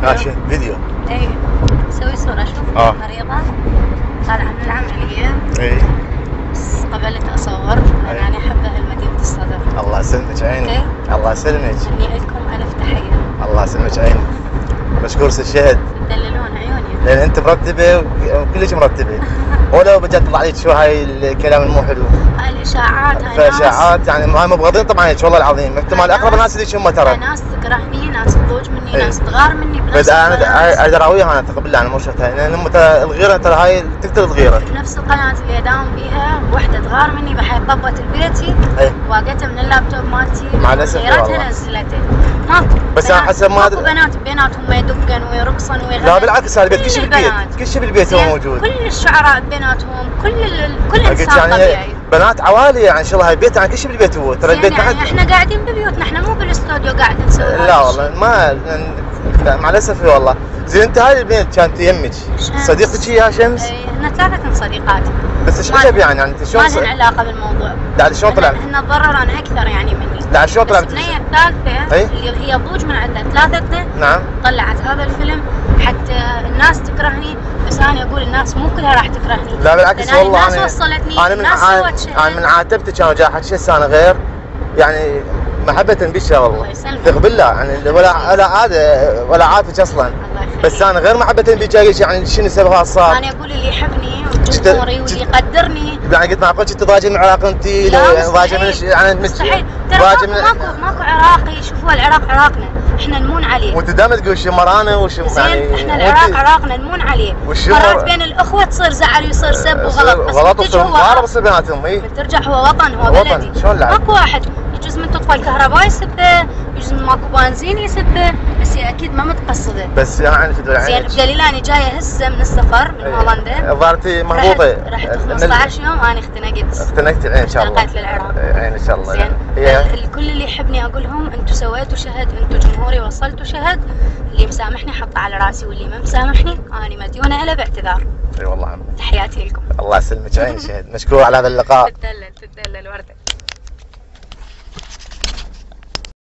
ماشي فيديو. اي اسوي صورة. شوف مريضة طالعة من العملية. اي بس قبلت اصور يعني احبها لمدينة الصدر. الله يسلمك عيني. الله يسلمك. اني لكم الف تحية. الله يسلمك عيني. مشكور سي الشهد. تدللون عيوني. لان انت مرتبة وكلش مرتبة. ولو بجت تطلع لك شو هاي الكلام المو حلو. هاي الاشاعات هاي فاشاعات يعني هاي مبغضين طبعا هيك والله العظيم. انتم مال اقرب الناس اللي هم ترى. ناس تكرهني، ناس تضوج مني، ناس تغار مني بنفس انا اقدر اراويها انا بالله انا مو شرط هاي لان الغيره ترى هاي تقتل الغيره. نفس القناه اللي اداوم بيها وحده تغار مني بحي طبت بيتي واقيتها من اللابتوب مالتي مع الاسف غيرتها نزلته. ماكو بس انا حسب ما ماكو بنات بيناتهم ما يدقن ويرقصن ويغنن. لا بالعكس هذا البيت كل شيء بالبيت كل شيء بالبيت هو موجود. كل الشعراء بيناتهم كل انسان يعني طبيعي. بنات عوالي يعني ان شاء الله البيت يعني كل شيء بالبيت هو ترى البيت يعني احنا قاعدين ببيوتنا احنا مو بالاستوديو قاعد نسوي. لا والله ما مع الاسف والله. زين انت هاي البنت كانت يمك صديقتك يا شمس؟ اي احنا ثلاثة صديقات. بس ايش عجب يعني انت شلون؟ ما لها علاقة بالموضوع. لا شلون طلع؟ احنا تضررن اكثر يعني مني. لا شلون طلع؟ الثنية الثالثة اللي هي ضوج من عندها ثلاثتنا. نعم. طلعت هذا الفيلم حتى الناس تكرهني بس انا اقول الناس مو كلها راح تكرهني. لا بالعكس والله الناس وصلتني. انا من عاتبتك انا جاي احكي شيء انا غير يعني محبة بيشها والله. تقبل لا يعني ولا عاتبك اصلا. بس انا غير محبة بيك يعني شنو سببها صار؟ انا اقول اللي يحبني وجمهوري واللي يقدرني. يعني قلت معقول كنت ضاجي من العراق انت؟ ضاجي من يعني مستحيل. ترى ماكو عراقي. شوفوا العراق عراقنا احنا نمون عليه. وانت دائما تقول شمرانه وشم يعني احنا العراق عراقنا نمون عليه. مرات بين الاخوه تصير زعل ويصير سب وغلط. غلط وتصير مقاربه تصير بيناتهم. اي ترجع هو وطن هو بلدي. شلون لا؟ ماكو واحد يجوز من تطفى الكهرباء يسبه، يجوز ماكو بنزين يسبه، بس هي اكيد ما متقصده. بس يعني تدري زين بدليل اني جايه هسه من السفر من هولندا. ظهرتي مهبوطه. رحت 15 يوم انا اختنقت ان شاء الله. انتقلت للعراق. ان شاء الله. زين الكل اللي يحبني اقول لهم انتم سويتوا شهد، انتم جمهوري وصلتوا شهد. اللي مسامحني حطه على راسي واللي ما مسامحني انا مديونه له باعتذار. اي والله. تحياتي لكم. الله يسلمك عين شهد. مشكور على هذا اللقاء. تدلل ورده.